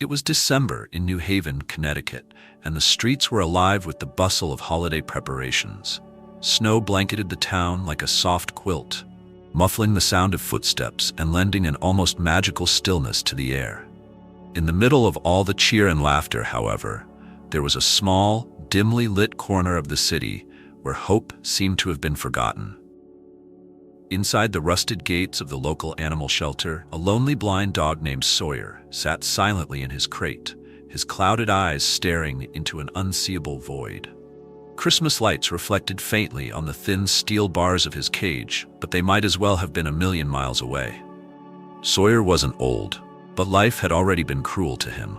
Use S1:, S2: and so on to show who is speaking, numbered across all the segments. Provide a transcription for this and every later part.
S1: It was December in New Haven, Connecticut, and the streets were alive with the bustle of holiday preparations. Snow blanketed the town like a soft quilt, muffling the sound of footsteps and lending an almost magical stillness to the air. In the middle of all the cheer and laughter, however, there was a small, dimly lit corner of the city where hope seemed to have been forgotten. Inside the rusted gates of the local animal shelter, a lonely blind dog named Sawyer sat silently in his crate, his clouded eyes staring into an unseeable void. Christmas lights reflected faintly on the thin steel bars of his cage, but they might as well have been a million miles away. Sawyer wasn't old, but life had already been cruel to him.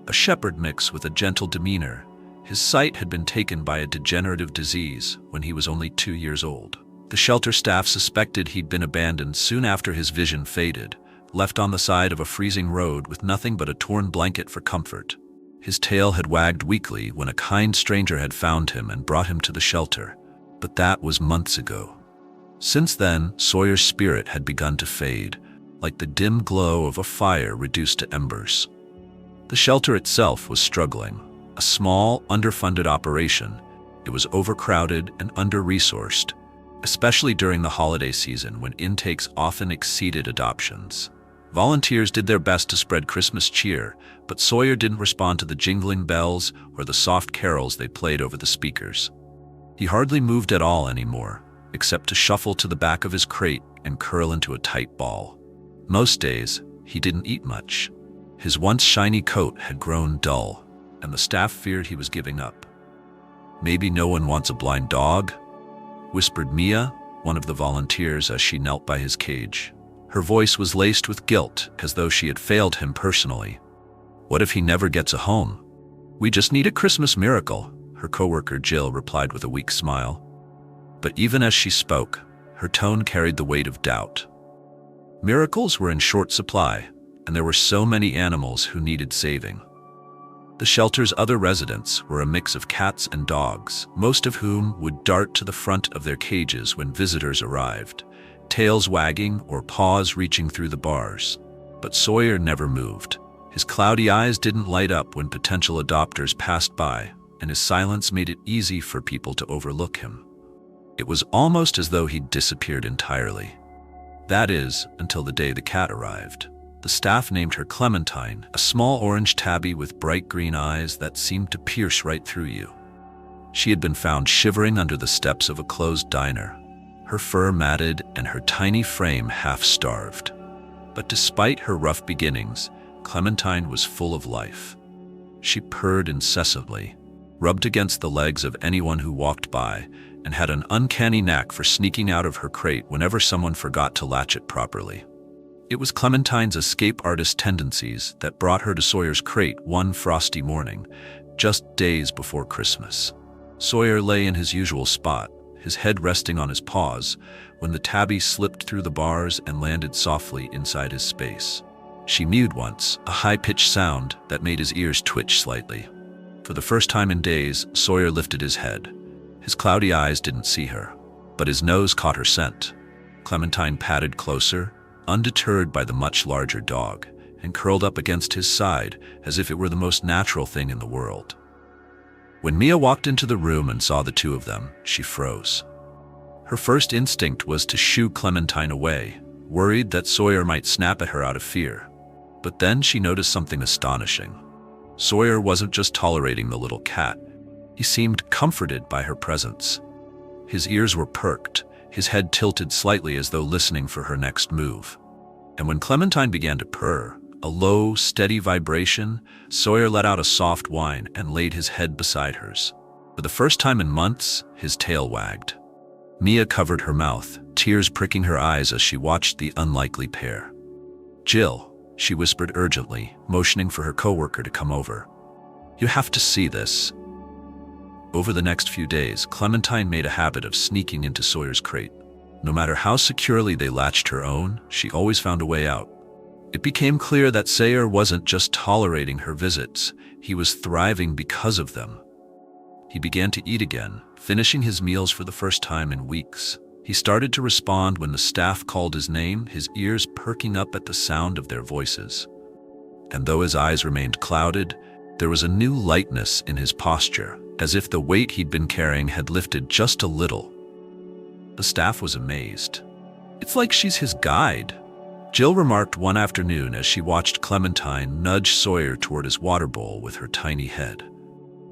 S1: A shepherd mix with a gentle demeanor, his sight had been taken by a degenerative disease when he was only 2 years old. The shelter staff suspected he'd been abandoned soon after his vision faded, left on the side of a freezing road with nothing but a torn blanket for comfort. His tail had wagged weakly when a kind stranger had found him and brought him to the shelter, but that was months ago. Since then, Sawyer's spirit had begun to fade, like the dim glow of a fire reduced to embers. The shelter itself was struggling, a small, underfunded operation. It was overcrowded and under-resourced, especially during the holiday season when intakes often exceeded adoptions. Volunteers did their best to spread Christmas cheer, but Sawyer didn't respond to the jingling bells or the soft carols they played over the speakers. He hardly moved at all anymore, except to shuffle to the back of his crate and curl into a tight ball. Most days, he didn't eat much. His once shiny coat had grown dull, and the staff feared he was giving up. "Maybe no one wants a blind dog?" whispered Mia, one of the volunteers, as she knelt by his cage. Her voice was laced with guilt, as though she had failed him personally. "What if he never gets a home?" "We just need a Christmas miracle," her coworker Jill replied with a weak smile. But even as she spoke, her tone carried the weight of doubt. Miracles were in short supply, and there were so many animals who needed saving. The shelter's other residents were a mix of cats and dogs, most of whom would dart to the front of their cages when visitors arrived, tails wagging or paws reaching through the bars. But Sawyer never moved. His cloudy eyes didn't light up when potential adopters passed by, and his silence made it easy for people to overlook him. It was almost as though he'd disappeared entirely. That is, until the day the cat arrived. The staff named her Clementine, a small orange tabby with bright green eyes that seemed to pierce right through you. She had been found shivering under the steps of a closed diner, her fur matted and her tiny frame half-starved. But despite her rough beginnings, Clementine was full of life. She purred incessantly, rubbed against the legs of anyone who walked by, and had an uncanny knack for sneaking out of her crate whenever someone forgot to latch it properly. It was Clementine's escape artist tendencies that brought her to Sawyer's crate one frosty morning, just days before Christmas. Sawyer lay in his usual spot, his head resting on his paws, when the tabby slipped through the bars and landed softly inside his space. She mewed once, a high-pitched sound that made his ears twitch slightly. For the first time in days, Sawyer lifted his head. His cloudy eyes didn't see her, but his nose caught her scent. Clementine padded closer, undeterred by the much larger dog, and curled up against his side as if it were the most natural thing in the world. When Mia walked into the room and saw the two of them, she froze. Her first instinct was to shoo Clementine away, worried that Sawyer might snap at her out of fear. But then she noticed something astonishing. Sawyer wasn't just tolerating the little cat. He seemed comforted by her presence. His ears were perked, his head tilted slightly as though listening for her next move. And when Clementine began to purr, a low, steady vibration, Sawyer let out a soft whine and laid his head beside hers. For the first time in months, his tail wagged. Mia covered her mouth, tears pricking her eyes as she watched the unlikely pair. "Jill," she whispered urgently, motioning for her coworker to come over. "You have to see this." Over the next few days, Clementine made a habit of sneaking into Sawyer's crate. No matter how securely they latched her own, she always found a way out. It became clear that Sawyer wasn't just tolerating her visits, he was thriving because of them. He began to eat again, finishing his meals for the first time in weeks. He started to respond when the staff called his name, his ears perking up at the sound of their voices. and though his eyes remained clouded, there was a new lightness in his posture, as if the weight he'd been carrying had lifted just a little. The staff was amazed. "It's like she's his guide," Jill remarked one afternoon as she watched Clementine nudge Sawyer toward his water bowl with her tiny head.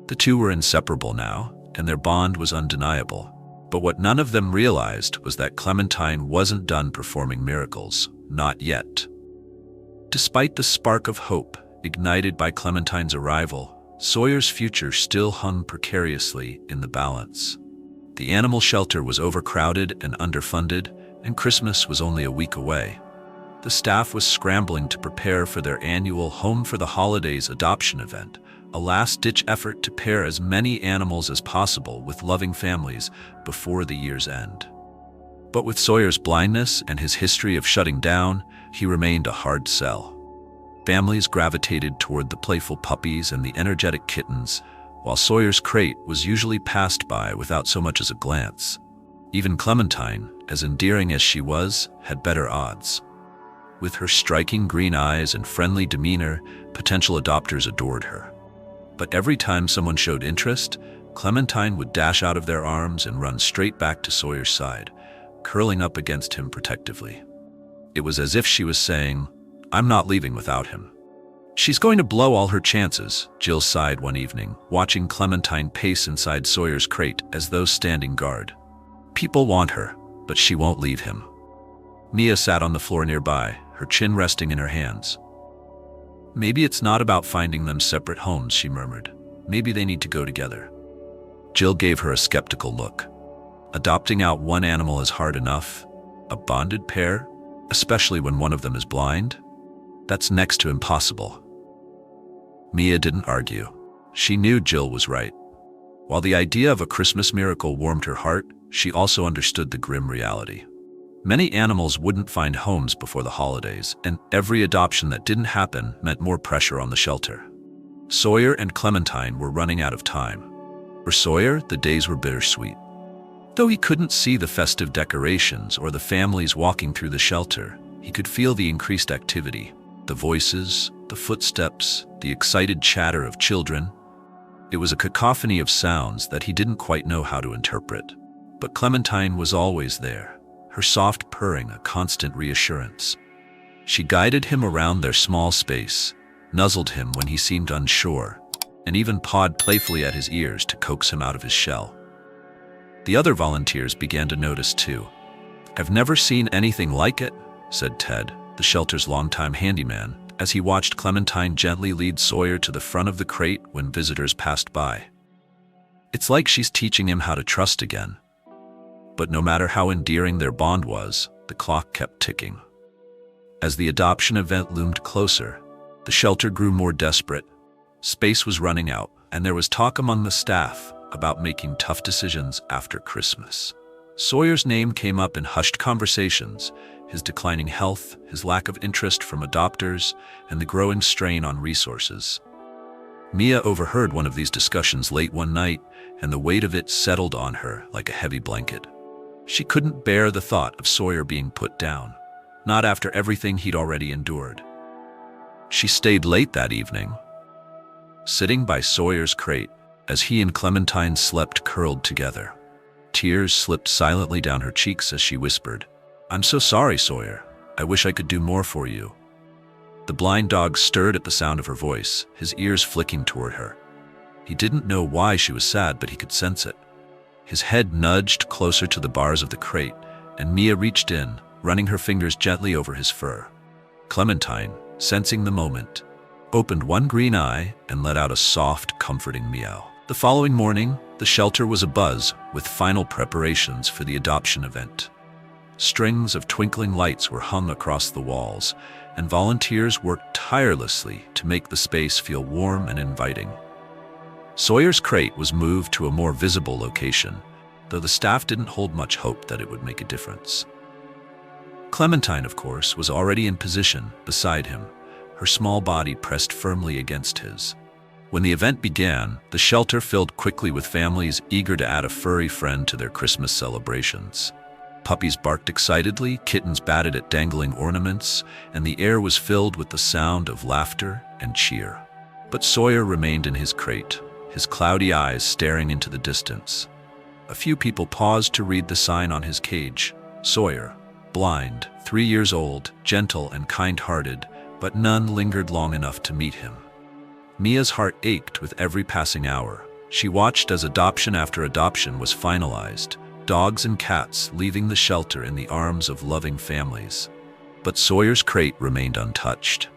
S1: The two were inseparable now, and their bond was undeniable. But what none of them realized was that Clementine wasn't done performing miracles, not yet. Despite the spark of hope ignited by Clementine's arrival, Sawyer's future still hung precariously in the balance. The animal shelter was overcrowded and underfunded, and Christmas was only a week away. The staff was scrambling to prepare for their annual Home for the Holidays adoption event, a last-ditch effort to pair as many animals as possible with loving families before the year's end. But with Sawyer's blindness and his history of shutting down, he remained a hard sell. Families gravitated toward the playful puppies and the energetic kittens, while Sawyer's crate was usually passed by without so much as a glance. Even Clementine, as endearing as she was, had better odds. With her striking green eyes and friendly demeanor, potential adopters adored her. But every time someone showed interest, Clementine would dash out of their arms and run straight back to Sawyer's side, curling up against him protectively. It was as if she was saying, "I'm not leaving without him." "She's going to blow all her chances," Jill sighed one evening, watching Clementine pace inside Sawyer's crate as though standing guard. "People want her, but she won't leave him." Mia sat on the floor nearby, her chin resting in her hands. "Maybe it's not about finding them separate homes," she murmured. "Maybe they need to go together." Jill gave her a skeptical look. Adopting out one animal is hard enough. A bonded pair, especially when one of them is blind? That's next to impossible. Mia didn't argue. She knew Jill was right. While the idea of a Christmas miracle warmed her heart, she also understood the grim reality. Many animals wouldn't find homes before the holidays, and every adoption that didn't happen meant more pressure on the shelter. Sawyer and Clementine were running out of time. For Sawyer, the days were bittersweet. Though he couldn't see the festive decorations or the families walking through the shelter, he could feel the increased activity, the voices, the footsteps, the excited chatter of children. It was a cacophony of sounds that he didn't quite know how to interpret. But Clementine was always there, her soft purring a constant reassurance. She guided him around their small space, nuzzled him when he seemed unsure, and even pawed playfully at his ears to coax him out of his shell. The other volunteers began to notice too. "I've never seen anything like it," said Ted, the shelter's longtime handyman, as he watched Clementine gently lead Sawyer to the front of the crate when visitors passed by. "It's like she's teaching him how to trust again." But no matter how endearing their bond was, the clock kept ticking. As the adoption event loomed closer, the shelter grew more desperate. Space was running out, and there was talk among the staff about making tough decisions after Christmas. Sawyer's name came up in hushed conversations, his declining health, his lack of interest from adopters, and the growing strain on resources. Mia overheard one of these discussions late one night, and the weight of it settled on her like a heavy blanket. She couldn't bear the thought of Sawyer being put down, not after everything he'd already endured. She stayed late that evening, sitting by Sawyer's crate as he and Clementine slept curled together. Tears slipped silently down her cheeks as she whispered, "I'm so sorry, Sawyer. I wish I could do more for you." The blind dog stirred at the sound of her voice, his ears flicking toward her. He didn't know why she was sad, but he could sense it. His head nudged closer to the bars of the crate, and Mia reached in, running her fingers gently over his fur. Clementine, sensing the moment, opened one green eye and let out a soft, comforting meow. The following morning, the shelter was abuzz with final preparations for the adoption event. Strings of twinkling lights were hung across the walls, and volunteers worked tirelessly to make the space feel warm and inviting. Sawyer's crate was moved to a more visible location, though the staff didn't hold much hope that it would make a difference. Clementine, of course, was already in position beside him, her small body pressed firmly against his. When the event began, the shelter filled quickly with families eager to add a furry friend to their Christmas celebrations. Puppies barked excitedly, kittens batted at dangling ornaments, and the air was filled with the sound of laughter and cheer. But Sawyer remained in his crate, his cloudy eyes staring into the distance. A few people paused to read the sign on his cage. Sawyer, blind, 3 years old, gentle and kind-hearted, but none lingered long enough to meet him. Mia's heart ached with every passing hour. She watched as adoption after adoption was finalized, dogs and cats leaving the shelter in the arms of loving families. But Sawyer's crate remained untouched.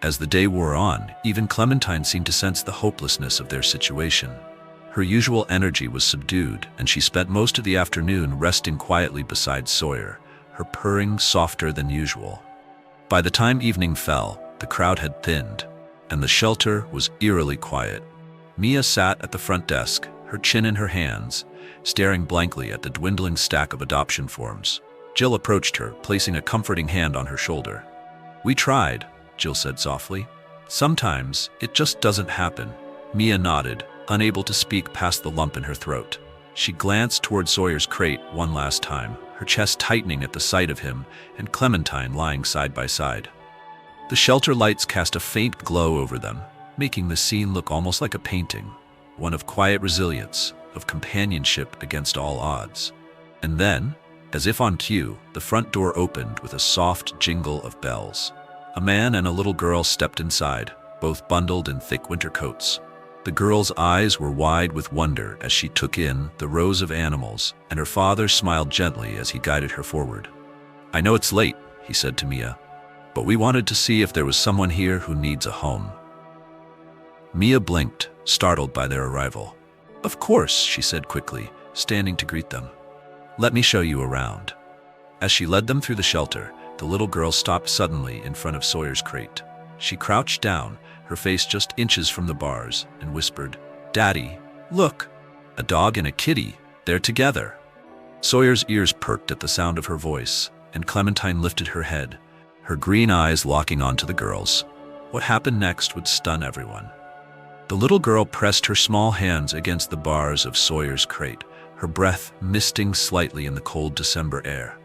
S1: As the day wore on, even Clementine seemed to sense the hopelessness of their situation. Her usual energy was subdued, and she spent most of the afternoon resting quietly beside Sawyer, her purring softer than usual. By the time evening fell, the crowd had thinned, and the shelter was eerily quiet. Mia sat at the front desk, her chin in her hands, staring blankly at the dwindling stack of adoption forms. Jill approached her, placing a comforting hand on her shoulder. "We tried," Jill said softly. "Sometimes it just doesn't happen." Mia nodded, unable to speak past the lump in her throat. She glanced toward Sawyer's crate one last time, her chest tightening at the sight of him and Clementine lying side by side. The shelter lights cast a faint glow over them, making the scene look almost like a painting, one of quiet resilience, of companionship against all odds. And then, as if on cue, the front door opened with a soft jingle of bells. A man and a little girl stepped inside, both bundled in thick winter coats. The girl's eyes were wide with wonder as she took in the rows of animals, and her father smiled gently as he guided her forward. "I know it's late," he said to Mia, "but we wanted to see if there was someone here who needs a home." Mia blinked, startled by their arrival. "Of course," she said quickly, standing to greet them. "Let me show you around." As she led them through the shelter, the little girl stopped suddenly in front of Sawyer's crate. She crouched down, her face just inches from the bars, and whispered, "Daddy, look, a dog and a kitty, they're together." Sawyer's ears perked at the sound of her voice, and Clementine lifted her head, her green eyes locking onto the girl's. What happened next would stun everyone. The little girl pressed her small hands against the bars of Sawyer's crate, her breath misting slightly in the cold December air.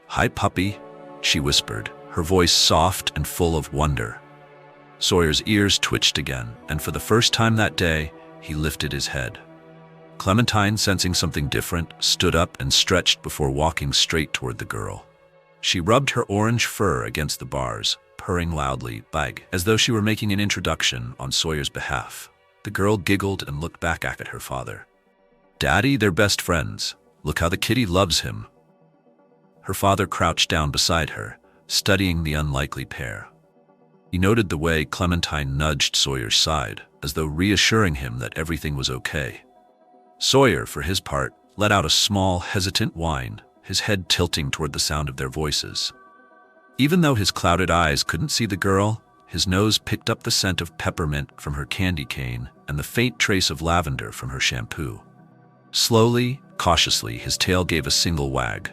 S1: "Hi, puppy," she whispered, her voice soft and full of wonder. Sawyer's ears twitched again, and for the first time that day, he lifted his head. Clementine, sensing something different, stood up and stretched before walking straight toward the girl. She rubbed her orange fur against the bars, purring loudly, bag, as though she were making an introduction on Sawyer's behalf. The girl giggled and looked back at her father. "Daddy, they're best friends. Look how the kitty loves him." Her father crouched down beside her, studying the unlikely pair. He noted the way Clementine nudged Sawyer's side, as though reassuring him that everything was okay. Sawyer, for his part, let out a small, hesitant whine, his head tilting toward the sound of their voices. Even though his clouded eyes couldn't see the girl, his nose picked up the scent of peppermint from her candy cane and the faint trace of lavender from her shampoo. Slowly, cautiously, his tail gave a single wag.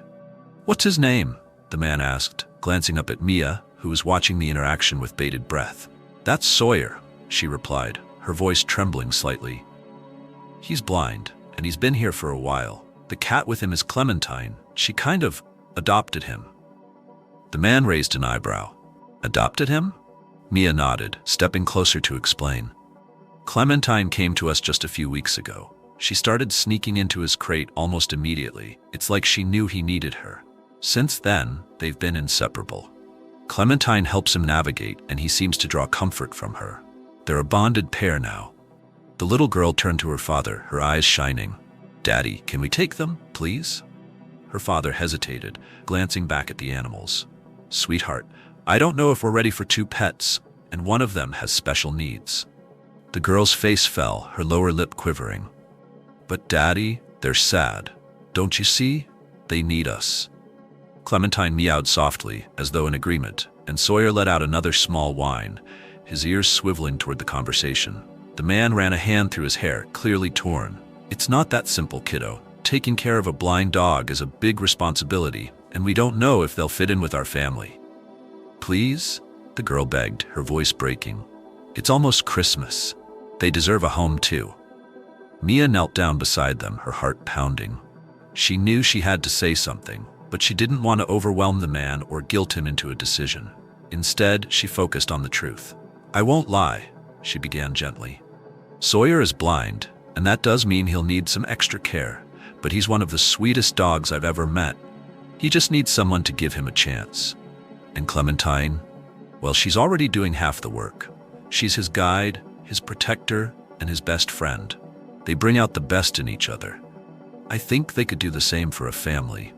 S1: "What's his name?" the man asked, glancing up at Mia, who was watching the interaction with bated breath. "That's Sawyer," she replied, her voice trembling slightly. "He's blind, and he's been here for a while. The cat with him is Clementine. She kind of adopted him." The man raised an eyebrow. "Adopted him?" Mia nodded, stepping closer to explain. "Clementine came to us just a few weeks ago. She started sneaking into his crate almost immediately. It's like she knew he needed her. Since then, they've been inseparable. Clementine helps him navigate, and he seems to draw comfort from her. They're a bonded pair now." The little girl turned to her father, her eyes shining. "Daddy, can we take them, please?" Her father hesitated, glancing back at the animals. "Sweetheart, I don't know if we're ready for 2 pets, and one of them has special needs." The girl's face fell, her lower lip quivering. "But Daddy, they're sad. Don't you see? They need us." Clementine meowed softly, as though in agreement, and Sawyer let out another small whine, his ears swiveling toward the conversation. The man ran a hand through his hair, clearly torn. "It's not that simple, kiddo. Taking care of a blind dog is a big responsibility, and we don't know if they'll fit in with our family." "Please?" the girl begged, her voice breaking. "It's almost Christmas. They deserve a home too." Mia knelt down beside them, her heart pounding. She knew she had to say something, But she didn't want to overwhelm the man or guilt him into a decision. Instead, she focused on the truth. "I won't lie," she began gently. "Sawyer is blind, and that does mean he'll need some extra care, but he's one of the sweetest dogs I've ever met. He just needs someone to give him a chance. And Clementine, well, she's already doing half the work. She's his guide, his protector, and his best friend. They bring out the best in each other. I think they could do the same for a family."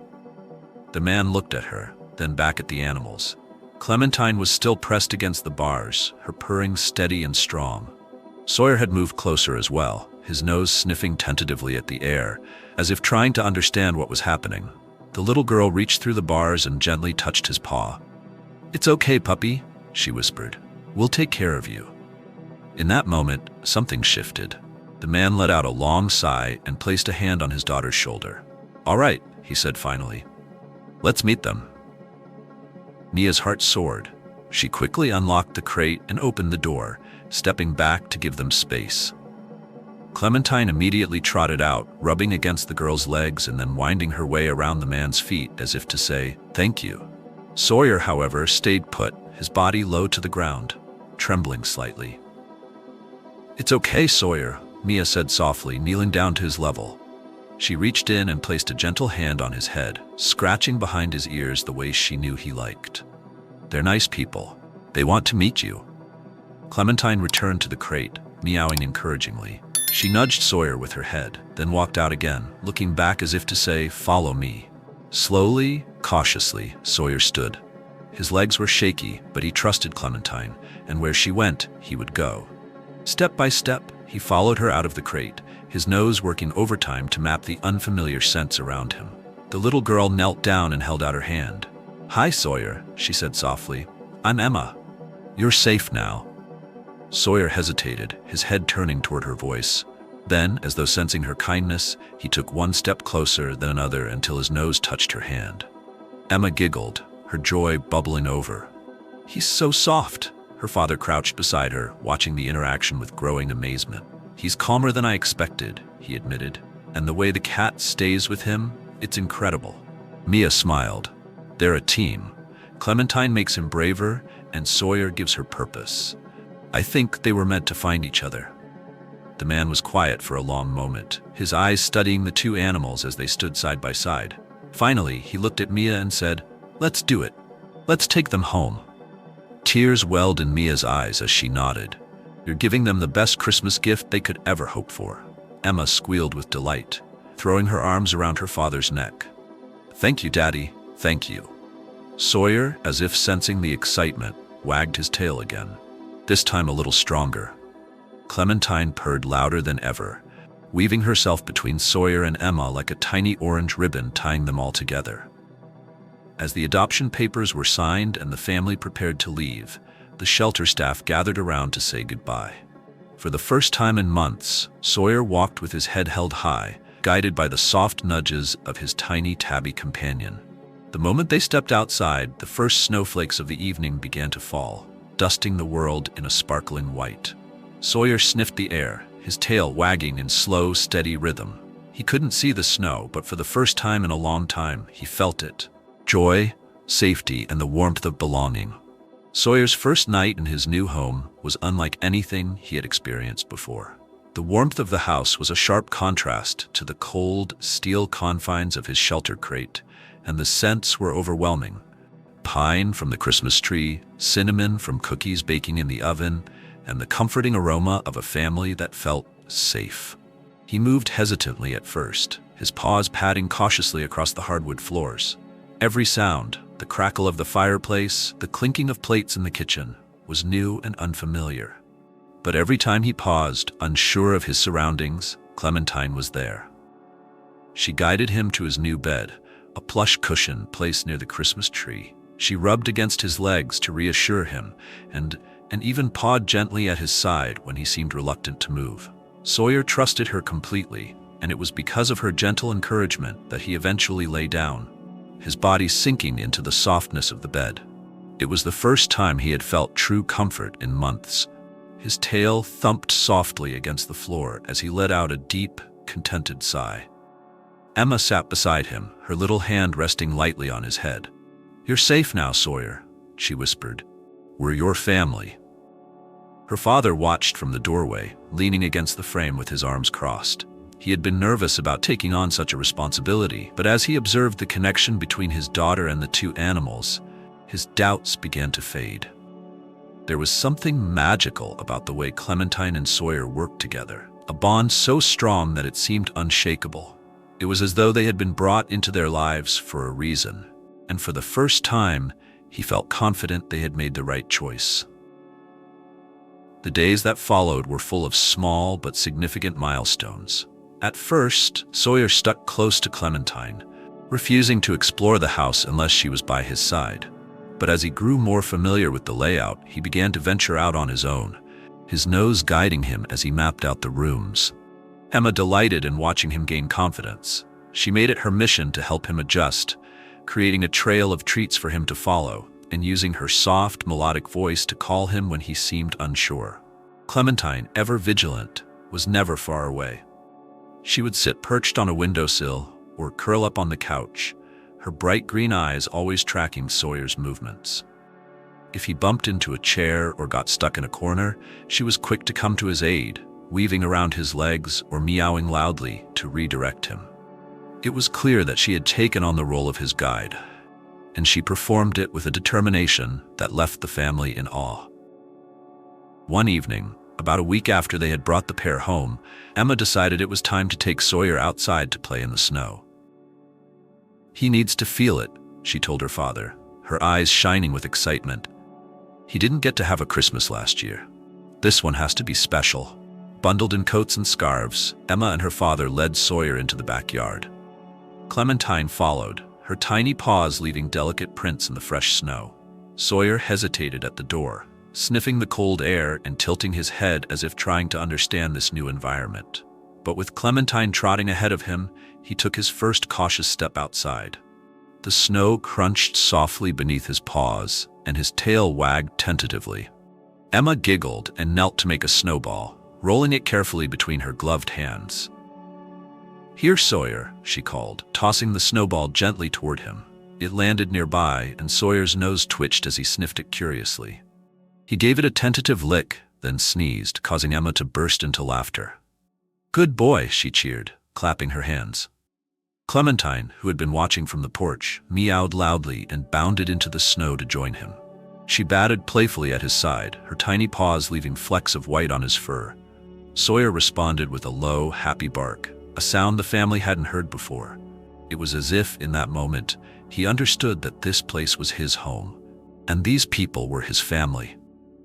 S1: The man looked at her, then back at the animals. Clementine was still pressed against the bars, her purring steady and strong. Sawyer had moved closer as well, his nose sniffing tentatively at the air, as if trying to understand what was happening. The little girl reached through the bars and gently touched his paw. "It's okay, puppy," she whispered. "We'll take care of you." In that moment, something shifted. The man let out a long sigh and placed a hand on his daughter's shoulder. "All right," he said finally. "Let's meet them." Mia's heart soared. She quickly unlocked the crate and opened the door, stepping back to give them space. Clementine immediately trotted out, rubbing against the girl's legs and then winding her way around the man's feet as if to say, "Thank you." Sawyer, however, stayed put, his body low to the ground, trembling slightly. "It's okay, Sawyer," Mia said softly, kneeling down to his level. She reached in and placed a gentle hand on his head, scratching behind his ears the way she knew he liked. "They're nice people. They want to meet you." Clementine returned to the crate, meowing encouragingly. She nudged Sawyer with her head, then walked out again, looking back as if to say, "Follow me." Slowly, cautiously, Sawyer stood. His legs were shaky, but he trusted Clementine, and where she went, he would go. Step by step, he followed her out of the crate, his nose working overtime to map the unfamiliar scents around him. The little girl knelt down and held out her hand. "Hi, Sawyer," she said softly. "I'm Emma. You're safe now." Sawyer hesitated, his head turning toward her voice. Then, as though sensing her kindness, he took one step closer, then another, until his nose touched her hand. Emma giggled, her joy bubbling over. "He's so soft." Her father crouched beside her, watching the interaction with growing amazement. "He's calmer than I expected," he admitted. "And the way the cat stays with him, it's incredible." Mia smiled. They're a team. Clementine makes him braver, and Sawyer gives her purpose. I think they were meant to find each other. The man was quiet for a long moment, his eyes studying the two animals as they stood side by side. Finally, he looked at Mia and said, "Let's do it. Let's take them home." Tears welled in Mia's eyes as she nodded. "You're giving them the best Christmas gift they could ever hope for." Emma squealed with delight, throwing her arms around her father's neck. "Thank you, Daddy. Thank you." Sawyer, as if sensing the excitement, wagged his tail again, this time a little stronger. Clementine purred louder than ever, weaving herself between Sawyer and Emma like a tiny orange ribbon tying them all together. As the adoption papers were signed and the family prepared to leave, the shelter staff gathered around to say goodbye. For the first time in months, Sawyer walked with his head held high, guided by the soft nudges of his tiny tabby companion. The moment they stepped outside, the first snowflakes of the evening began to fall, dusting the world in a sparkling white. Sawyer sniffed the air, his tail wagging in slow, steady rhythm. He couldn't see the snow, but for the first time in a long time, he felt it. Joy, safety, and the warmth of belonging. Sawyer's first night in his new home was unlike anything he had experienced before. The warmth of the house was a sharp contrast to the cold, steel confines of his shelter crate, and the scents were overwhelming. Pine from the Christmas tree, cinnamon from cookies baking in the oven, and the comforting aroma of a family that felt safe. He moved hesitantly at first, his paws padding cautiously across the hardwood floors. Every sound, the crackle of the fireplace, the clinking of plates in the kitchen, was new and unfamiliar. But every time he paused, unsure of his surroundings, Clementine was there. She guided him to his new bed, a plush cushion placed near the Christmas tree. She rubbed against his legs to reassure him, and even pawed gently at his side when he seemed reluctant to move. Sawyer trusted her completely, and it was because of her gentle encouragement that he eventually lay down, his body sinking into the softness of the bed. It was the first time he had felt true comfort in months. His tail thumped softly against the floor as he let out a deep, contented sigh. Emma sat beside him, her little hand resting lightly on his head. "You're safe now, Sawyer," she whispered. "We're your family." Her father watched from the doorway, leaning against the frame with his arms crossed. He had been nervous about taking on such a responsibility, but as he observed the connection between his daughter and the two animals, his doubts began to fade. There was something magical about the way Clementine and Sawyer worked together, a bond so strong that it seemed unshakable. It was as though they had been brought into their lives for a reason, and for the first time, he felt confident they had made the right choice. The days that followed were full of small but significant milestones. At first, Sawyer stuck close to Clementine, refusing to explore the house unless she was by his side. But as he grew more familiar with the layout, he began to venture out on his own, his nose guiding him as he mapped out the rooms. Emma delighted in watching him gain confidence. She made it her mission to help him adjust, creating a trail of treats for him to follow, and using her soft, melodic voice to call him when he seemed unsure. Clementine, ever vigilant, was never far away. She would sit perched on a windowsill or curl up on the couch, her bright green eyes always tracking Sawyer's movements. If he bumped into a chair or got stuck in a corner, she was quick to come to his aid, weaving around his legs or meowing loudly to redirect him. It was clear that she had taken on the role of his guide, and she performed it with a determination that left the family in awe. One evening, about a week after they had brought the pair home, Emma decided it was time to take Sawyer outside to play in the snow. "He needs to feel it," she told her father, her eyes shining with excitement. "He didn't get to have a Christmas last year. This one has to be special." Bundled in coats and scarves, Emma and her father led Sawyer into the backyard. Clementine followed, her tiny paws leaving delicate prints in the fresh snow. Sawyer hesitated at the door, sniffing the cold air and tilting his head as if trying to understand this new environment. But with Clementine trotting ahead of him, he took his first cautious step outside. The snow crunched softly beneath his paws, and his tail wagged tentatively. Emma giggled and knelt to make a snowball, rolling it carefully between her gloved hands. "Here, Sawyer," she called, tossing the snowball gently toward him. It landed nearby, and Sawyer's nose twitched as he sniffed it curiously. He gave it a tentative lick, then sneezed, causing Emma to burst into laughter. "Good boy," she cheered, clapping her hands. Clementine, who had been watching from the porch, meowed loudly and bounded into the snow to join him. She batted playfully at his side, her tiny paws leaving flecks of white on his fur. Sawyer responded with a low, happy bark, a sound the family hadn't heard before. It was as if, in that moment, he understood that this place was his home, and these people were his family.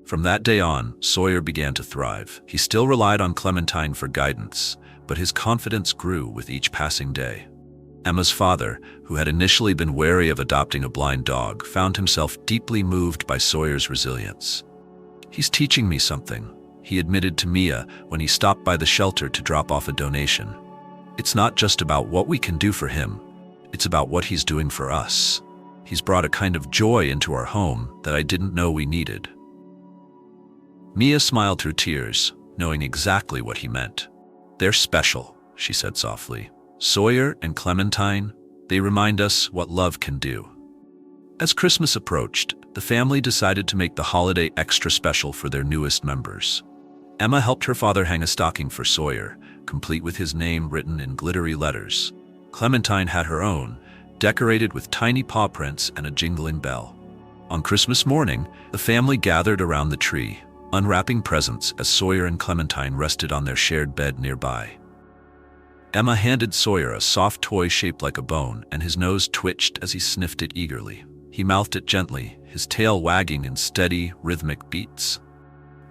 S1: From that day on, Sawyer began to thrive. He still relied on Clementine for guidance, but his confidence grew with each passing day. Emma's father, who had initially been wary of adopting a blind dog, found himself deeply moved by Sawyer's resilience. "He's teaching me something," he admitted to Mia when he stopped by the shelter to drop off a donation. "It's not just about what we can do for him, it's about what he's doing for us. He's brought a kind of joy into our home that I didn't know we needed." Mia smiled through tears, knowing exactly what he meant. "They're special," she said softly. "Sawyer and Clementine, they remind us what love can do." As Christmas approached, the family decided to make the holiday extra special for their newest members. Emma helped her father hang a stocking for Sawyer, complete with his name written in glittery letters. Clementine had her own, decorated with tiny paw prints and a jingling bell. On Christmas morning, the family gathered around the tree, unwrapping presents as Sawyer and Clementine rested on their shared bed nearby. Emma handed Sawyer a soft toy shaped like a bone, and his nose twitched as he sniffed it eagerly. He mouthed it gently, his tail wagging in steady, rhythmic beats.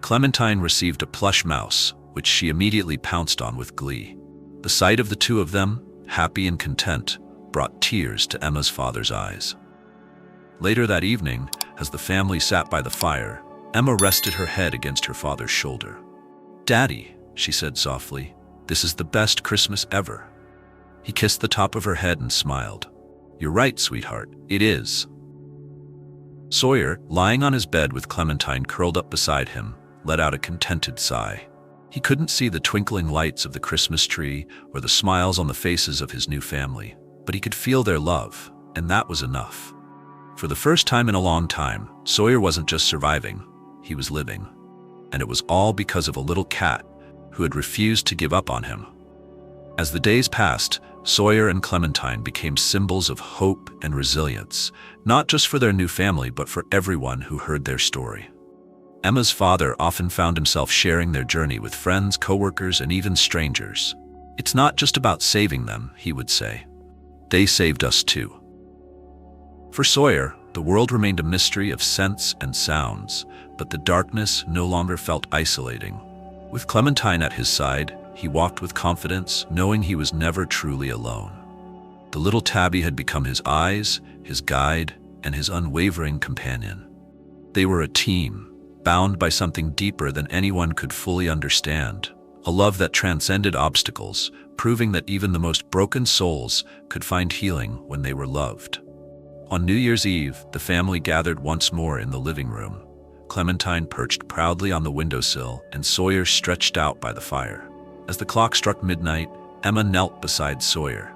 S1: Clementine received a plush mouse, which she immediately pounced on with glee. The sight of the two of them, happy and content, brought tears to Emma's father's eyes. Later that evening, as the family sat by the fire, Emma rested her head against her father's shoulder. "Daddy," she said softly, "this is the best Christmas ever." He kissed the top of her head and smiled. "You're right, sweetheart, it is." Sawyer, lying on his bed with Clementine curled up beside him, let out a contented sigh. He couldn't see the twinkling lights of the Christmas tree or the smiles on the faces of his new family, but he could feel their love, and that was enough. For the first time in a long time, Sawyer wasn't just surviving, he was living. And it was all because of a little cat who had refused to give up on him. As the days passed, Sawyer and Clementine became symbols of hope and resilience, not just for their new family, but for everyone who heard their story. Emma's father often found himself sharing their journey with friends, coworkers, and even strangers. "It's not just about saving them," he would say. "They saved us too." For Sawyer, the world remained a mystery of scents and sounds, but the darkness no longer felt isolating. With Clementine at his side, he walked with confidence, knowing he was never truly alone. The little tabby had become his eyes, his guide, and his unwavering companion. They were a team, bound by something deeper than anyone could fully understand, a love that transcended obstacles, proving that even the most broken souls could find healing when they were loved. On New Year's Eve, the family gathered once more in the living room. Clementine perched proudly on the windowsill, and Sawyer stretched out by the fire. As the clock struck midnight, Emma knelt beside Sawyer,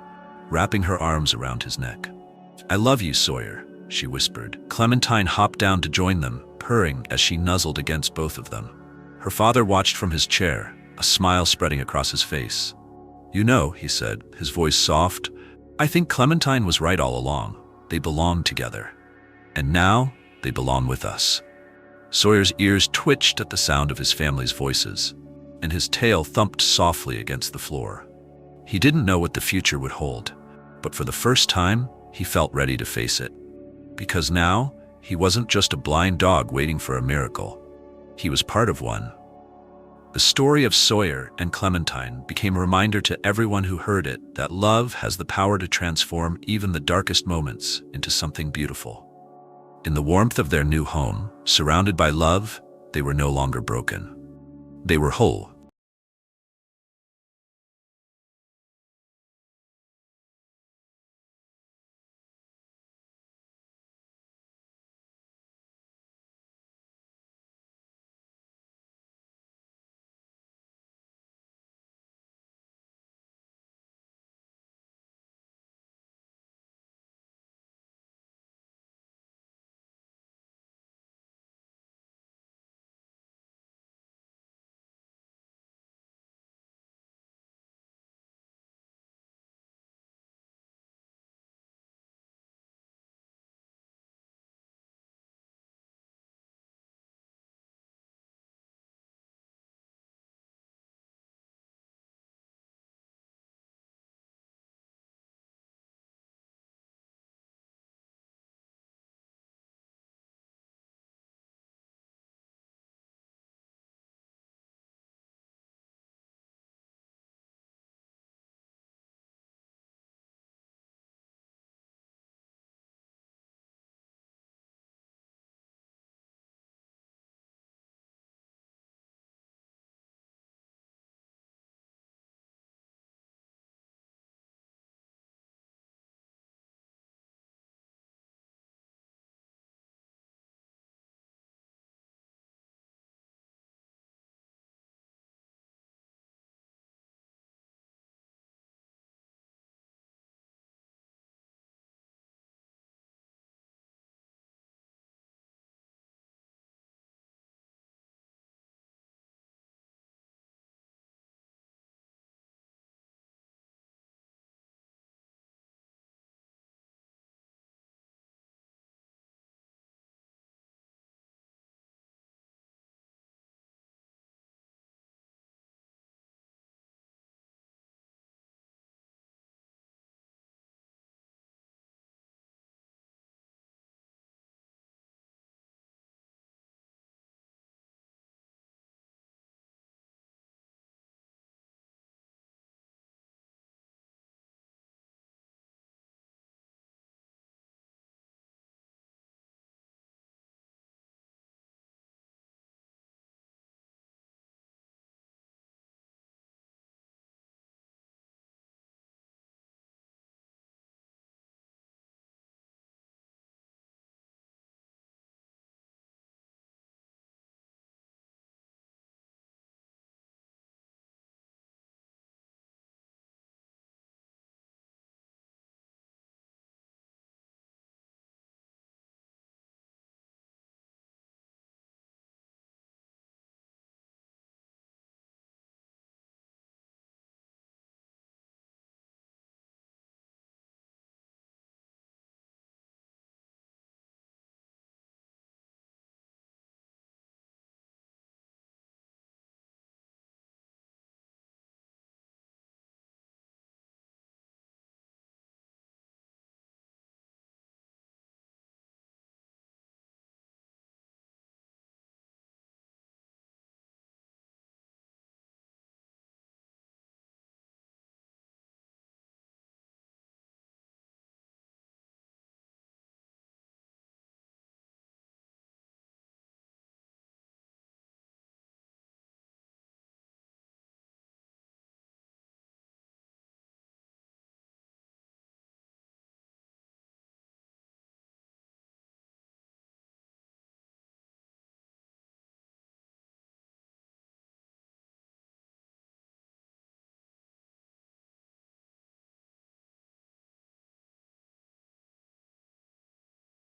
S1: wrapping her arms around his neck. "I love you, Sawyer," she whispered. Clementine hopped down to join them, purring as she nuzzled against both of them. Her father watched from his chair, a smile spreading across his face. "You know," he said, his voice soft, "I think Clementine was right all along. They belonged together. And now, they belong with us." Sawyer's ears twitched at the sound of his family's voices, and his tail thumped softly against the floor. He didn't know what the future would hold, but for the first time, he felt ready to face it. Because now, he wasn't just a blind dog waiting for a miracle. He was part of one. The story of Sawyer and Clementine became a reminder to everyone who heard it that love has the power to transform even the darkest moments into something beautiful. In the warmth of their new home, surrounded by love, they were no longer broken. They were whole,